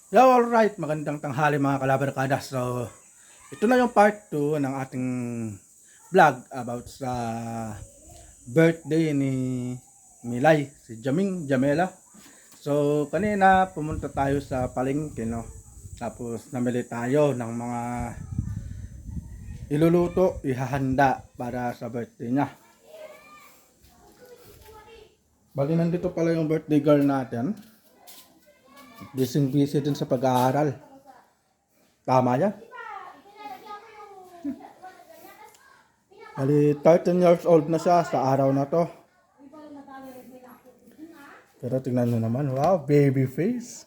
Yo, alright, magandang tanghali mga kalabarkada. So, ito na yung part 2 ng ating vlog about sa birthday ni Milay, si Jaming Jamela. So, kanina pumunta tayo sa palengke, no? Tapos namili tayo ng mga iluluto, ihahanda para sa birthday niya. Bali, nandito pala yung birthday girl natin. Busy din sa pag-aaral. Tama yan. Bali, 13 years old na siya sa araw na to. Pero tingnan nyo naman, wow, baby face.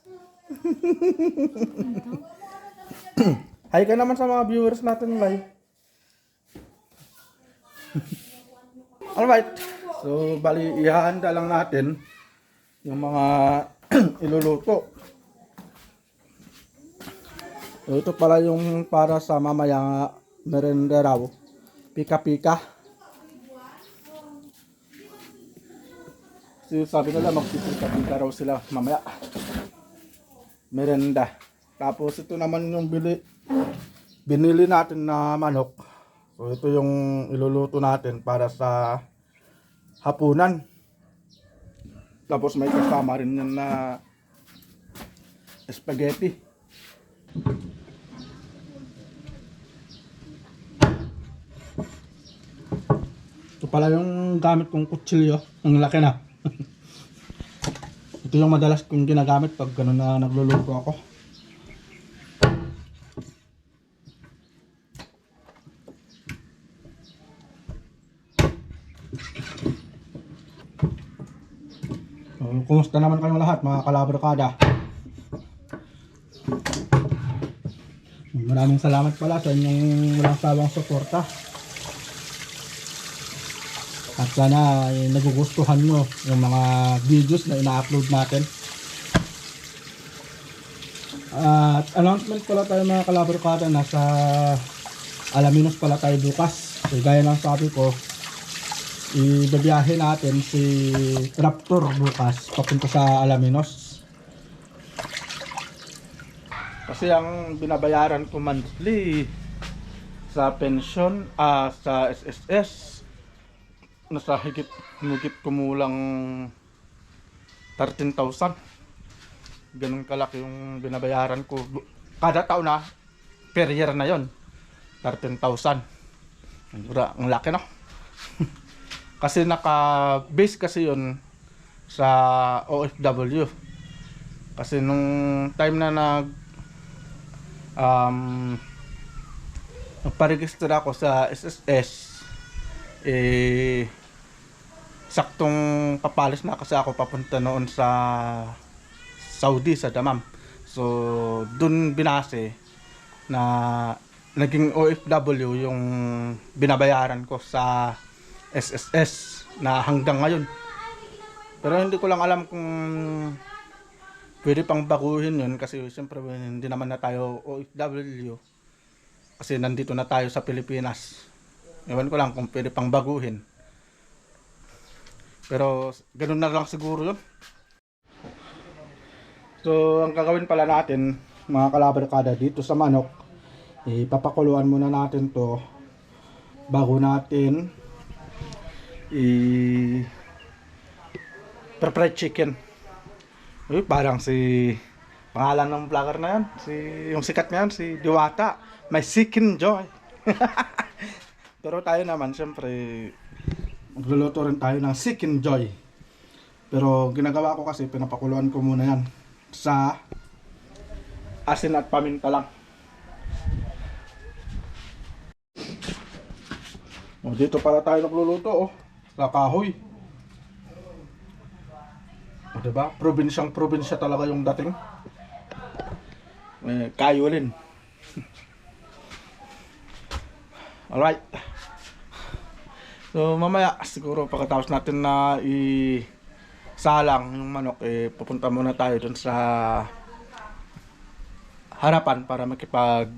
Hi ka naman sa mga viewers natin live. Alright, so bali, ihahanda lang natin yung mga iluluto. So, ito pala yung para sa mamaya merenda raw. Pika-pika. So, sabi nila magpipika-pika raw sila mamaya. Merenda. Tapos ito naman yung binili natin na manok. So ito yung iluluto natin para sa hapunan. Tapos may kasama rin yan na spaghetti. Ito pala yung gamit kong kutsilyo. Ang laki na. Ito yung madalas kong ginagamit pag gano'n na nagluluto ako. So, kumusta naman kayong lahat mga kalabarkada? Maraming salamat pala sa inyong walang sawang suporta. At sana nagugustuhan nyo yung mga videos na ina-upload natin. At announcement pala tayo mga kalabarkada, nasa Alaminos pala tayo bukas. So, gaya ng sabi ko, ibibiyahe natin si Raptor bukas papunta sa Alaminos. Kasi ang binabayaran ko monthly sa pension, sa SSS, nasa higit kumulang 13,000. Ganun kalaki yung binabayaran ko kada taon na, per year na yon, 13,000. Ang laki, no? Kasi naka-base kasi yun sa OFW. Kasi nung time na nagpa-register ako sa SSS, saktong papalis na kasi ako papunta noon sa Saudi, sa Dammam. So dun binase na naging OFW yung binabayaran ko sa SSS na hanggang ngayon. Pero hindi ko lang alam kung pwede pang baguhin yun kasi siyempre hindi naman na tayo OFW kasi nandito na tayo sa Pilipinas. Ewan ko lang kung pwede pang baguhin. Pero ganun na lang siguro yun. So ang gagawin pala natin mga kalabarkada dito sa manok, ipapakuluan muna natin to bago natin prepare chicken. Uy, parang si pangalan ng vlogger na yan, yung sikat na yan, si Diwata, may Chicken Joy. Pero tayo naman syempre magluluto rin tayo ng Chicken Joy. Pero ginagawa ko kasi pinapakuluan ko muna yan sa asin at paminta lang. O, dito pala tayo nagluluto, sa kahoy. O, diba? Probinsya talaga yung dating. Kayolin. Alright. So mamaya siguro pagkatapos natin na salang yung manok, pupunta muna tayo dun sa harapan para makipag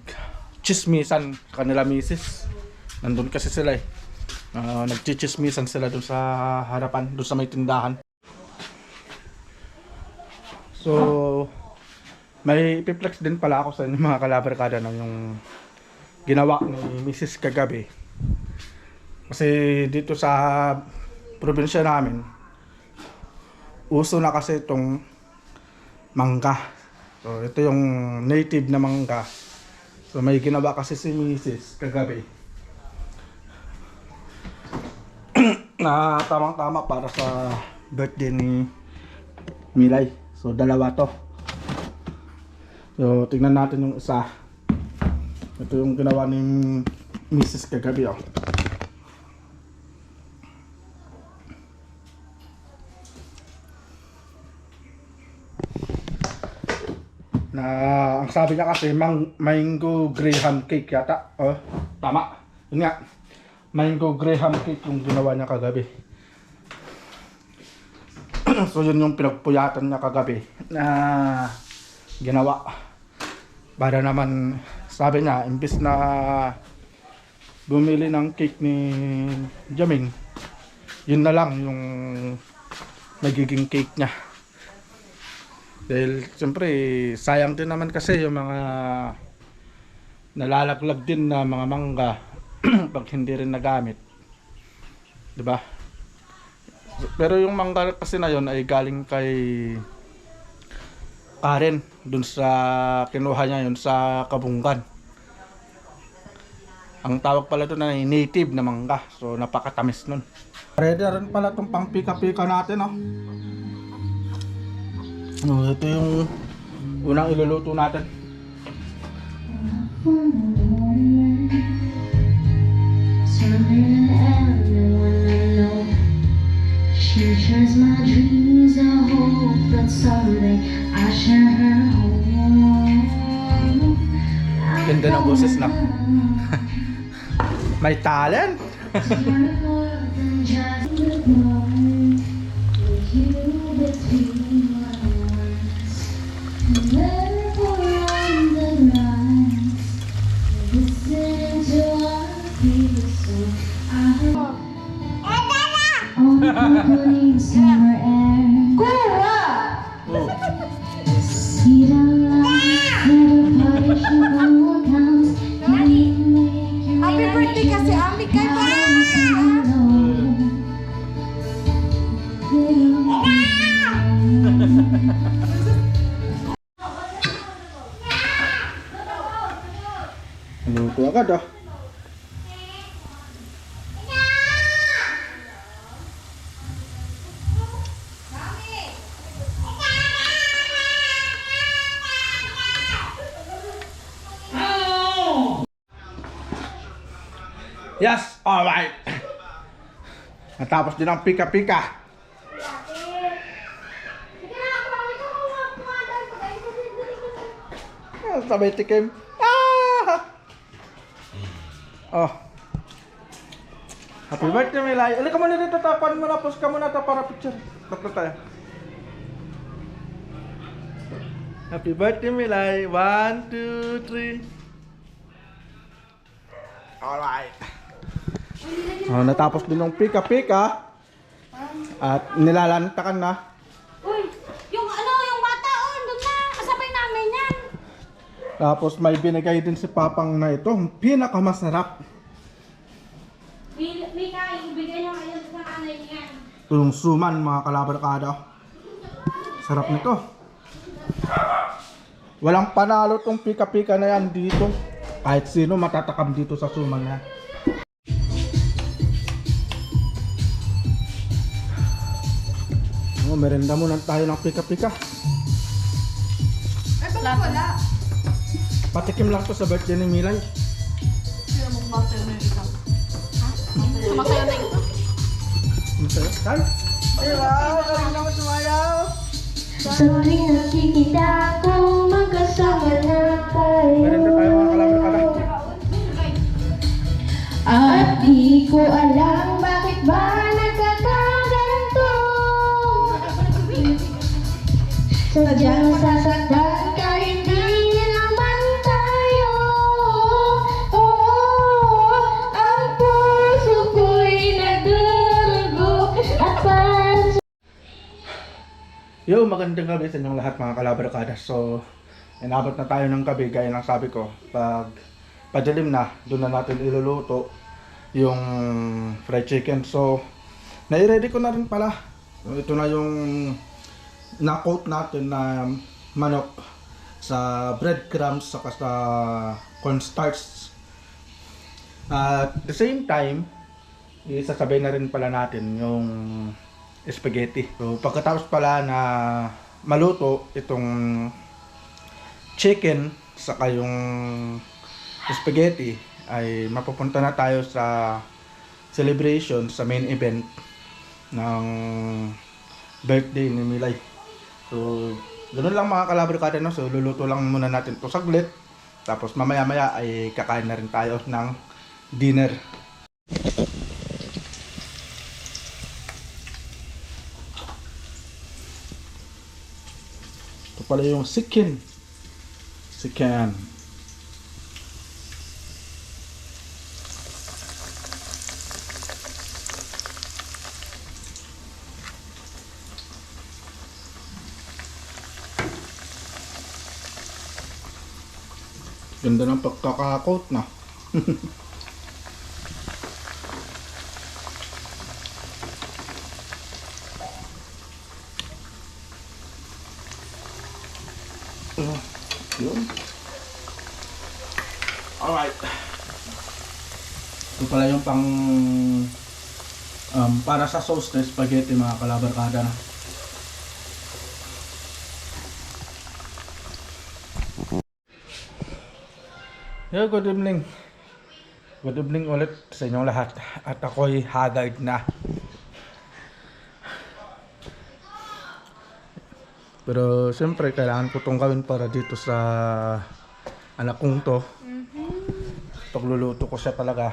chismisan kanila misis. Nandun kasi sila nagchichismisan sila dun sa harapan, dun sa may tindahan. So May ipiplex din pala ako sa inyo mga kalabarkada no, yung ginawa ni Mrs. kagabi. Kasi dito sa probinsya namin, uso na kasi itong mangga. So ito yung native na mangga. So may ginawa kasi si Mrs. kagabi na tamang-tama para sa birthday ni Milay. So dalawa to. So, tingnan natin yung isa. Ito yung ginawa ni Mrs. kagabi, oh. Na, ang sabi niya kasi, mango graham cake yata. Oh, tama. Yun nga. Mango graham cake yung ginawa niya kagabi. So, yun yung pinagpuyatan niya kagabi na ginawa. Para naman, sabi niya, imbis na bumili ng cake ni Jaming, yun na lang yung magiging cake niya. Dahil siyempre, sayang din naman kasi yung mga nalalaglag din na mga mangga pag hindi rin nagamit. Diba? Pero yung mangga kasi na yun ay galing kay Karen, dun sa kinuha niya yun sa Kabungan. Ang tawag pala doon ay native na mangga. So napakatamis nun. Ready na rin pala itong pang pika-pika natin, oh. Ito yung unang iluluto natin. She shares my dreams, I hope that someday I share her home. Ganda ng boses na. May talent! Summer air. Oh. See the lights, never punish you when one comes. Happy birthday kasi Ami kay ba? Luto agad, ah. Yes, alright. Natapos din ang pika-pika. Sabay tikim. Ah! Oh. Happy birthday, Milay. Alika muna dito, tapan mo na. Post ka muna ito para picture. Tatlo tayo. Happy birthday, Milay. 1, 2, 3. Alright. Oh, natapos din ng pika-pika. At nilalantakan na. Uy, yung bata doon na, kasabay namin yan. Tapos may binigay din si Papang na ito. Pinakamasarap. May kain, bigay niya ngayon sa kanay niyan. Ito yung suman, mga kalabarkada. Sarap nito. Walang panalo tong pika-pika na yan dito. Kahit sino matatakam dito sa suman na. Oh, merenda muna tayo ng pika-pika. Ay, bakit wala? Patikim lang to sa birthday ni Milay. Sino magmasayo na yung isa? Ha? Sumasayo na yung isa? Masaya? Saan? Ay, wow! Galing naman sumayaw! Sa tuwing nakikita ko, magkasama na tayo. Merenda tayo mga kalabarkada. At di ko alam bakit ba nagkakaganto. Sadyang sasaktan ka, hindi naman tayo. Oo, ang puso ko'y nagdurugo at parang Yo, magandang gabi sa inyong lahat mga kalabarkada. So, inabot na tayo ng gabi, gaya ng sabi ko, pag padilim na, doon na natin iluluto yung fried chicken. So, nai-ready ko na rin pala. So, ito na yung na-coat natin na manok sa breadcrumbs saka sa cornstarch. At the same time, isasabay na rin pala natin yung spaghetti. So, pagkatapos pala na maluto itong chicken saka yung spaghetti, ay mapupunta na tayo sa celebration, sa main event ng birthday ni Milay. So, ganoon lang mga kalabrikada, no? So, luluto lang muna natin ito saglit. Tapos mamaya-maya ay kakain na rin tayo ng dinner. Ito pala yung chicken. Chicken. Ganda ng pagkakakot na. Yun. Alright. Ito pala yung pang para sa sauce na spaghetti mga kalabarkada na. Yo, good evening. Good evening ulit sa inyong lahat. At ako'y haggard na. Pero siyempre kailangan ko itong gawin para dito sa anak kong to. Pagluluto ko siya talaga.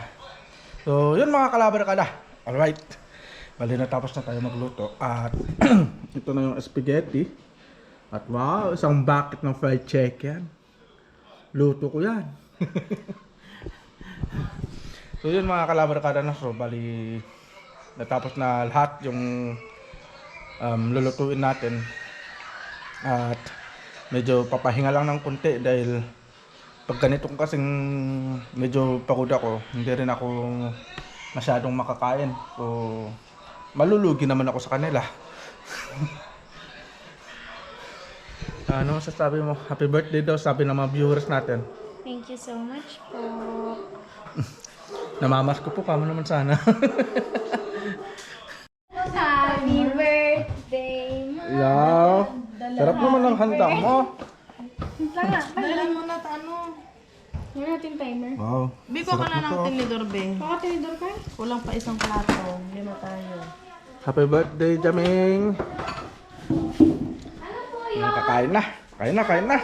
So yun mga kalabarkada. Alright. Bali natapos na tayo magluto. At ito na yung spaghetti. At wow, isang bucket ng fried chicken. Luto ko yan. So yun mga kalabarkada na. So bali natapos na lahat yung lulutuin natin. At medyo papahinga lang ng konti dahil pag ganito kasing medyo pagod ako, hindi rin ako masyadong makakain. So malulugi naman ako sa kanila. Ano sasabi mo? Happy birthday daw sabi ng mga viewers natin. Thank you so much po. Namamas ko po, kamo naman sana. Happy birthday, Ma. Yeah. Sarap naman ang handa mo. Dalan mo na ano. Yan natin timer. Wow. Biko ka na ng tinidor, be. Makatinidor ka? Kulang pa isang plato. Lima tayo. Happy birthday, Jaming. Kakain na. Kain na, kain na.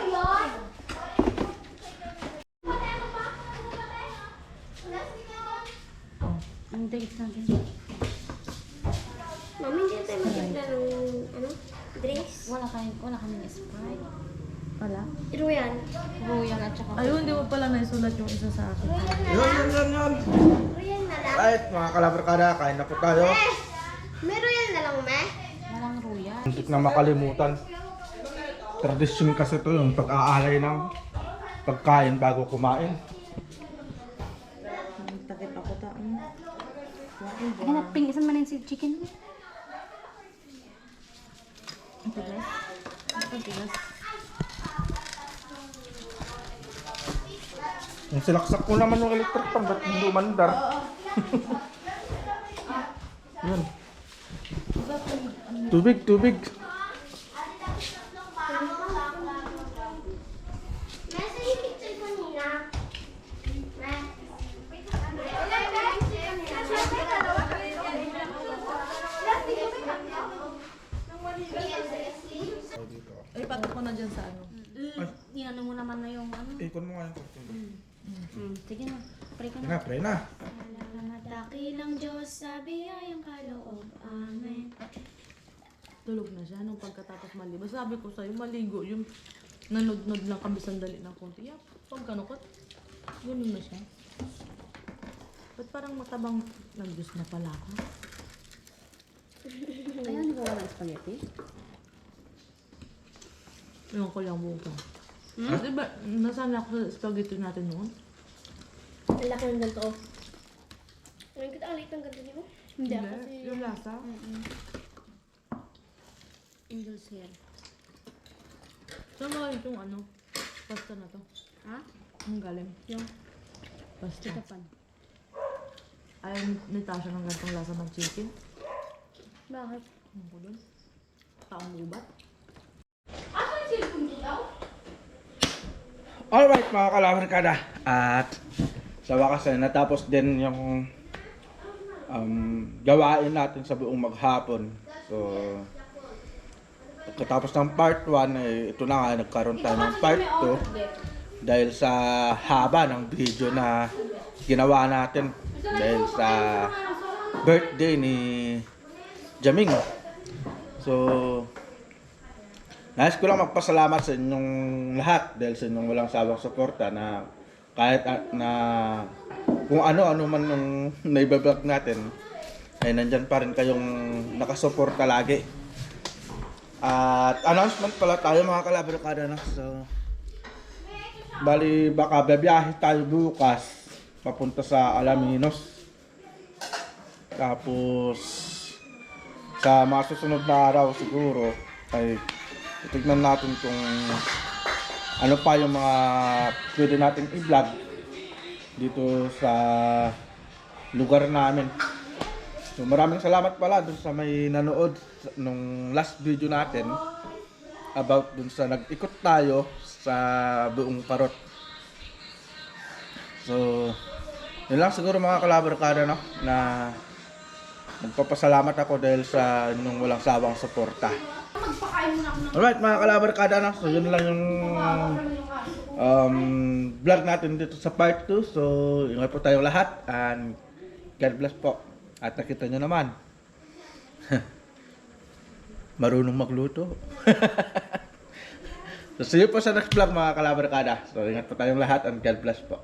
Ang date natin. Mami, hindi tayo magigla ng ano? Drinks? Wala kaming Sprite. Wala? Iruyan. Royal at saka Ayun, hindi mo pala naisulat yung isa sa akin. Yun. Royal na lang. Right, mga kalabarkada, kain na po tayo. May royal na lang, me? walang royal. Hindi na makalimutan. Tradisyon kasi ito yung pag-aalay ng pagkain bago kumain. Takip ako taon. Ganap, pingisan man si chicken. Ang tigas. Ang tigas. Yung silaksak ko naman yung electric pan, ba't hindi umandar? Yun. Tubig. Nasa yung picture ko nila. Ay, patok ko na dyan sa ano. Yan mo naman na yung ano. Ikon mo nga yung kurtilo. Sige na, pray ka na. Nga, pray na. Dakilang Diyos, sabi ay ang kaloob. Amen. Tulog na siya nung pagkatapos maligo. Sabi ko sa'yo, maligo yung nanod-nod lang kami sandali ng konti. Yap, pagkanukot. Ganun na siya. Ba't parang matabang ng Diyos na pala ako? Ayun, di ba walang spaghetti? Yung ko lang buka. Diba, nasana ako sa spaghetti natin noon? Ang laki ng ganito, oh. Ngayon kita ang liit ng ganito niyo. Hindi ako kasi... Yung lasa. Ingles hair. Saan mo galing itong ano? Pasta na to? Ha? Ang galing. Yung Pasta. Japan. Ayaw ni Tasha ng gantong lasa ng chicken. Bakit? Ano ko dun? Taong gubat. Alright mga kalabarkada, at sa wakas ay natapos din yung gawain natin sa buong maghapon. So pagkatapos ng part 1 ay ito na nga, nagkaroon tayo ng part 2 dahil sa haba ng video na ginawa natin dahil sa birthday ni Jaming. So nais ko lang magpasalamat sa inyong lahat dahil sa inyong walang sawang suporta na kahit na kung ano-ano man yung naibablog natin ay nandyan pa rin kayong nakasuporta lagi. At announcement pala tayo mga kalabarkada, no? So bali baka babiyahe tayo bukas papunta sa Alaminos. Tapos sa mga susunod na araw siguro ay titignan natin kung ano pa yung mga pwede nating i-vlog dito sa lugar namin. So maraming salamat pala dun sa may nanood nung last video natin about dun sa nag-ikot tayo sa buong Parot. So yun lang siguro mga kalabarkada, no, na magpapasalamat ako dahil sa inyong walang sawang suporta. Alright mga kalabarkada, no? So yun lang yung vlog natin dito sa part 2. So ingat po tayong lahat and God bless po. At nakita nyo naman marunong magluto. So see you po sa next vlog mga kalabarkada. So ingat po tayong lahat and God bless po.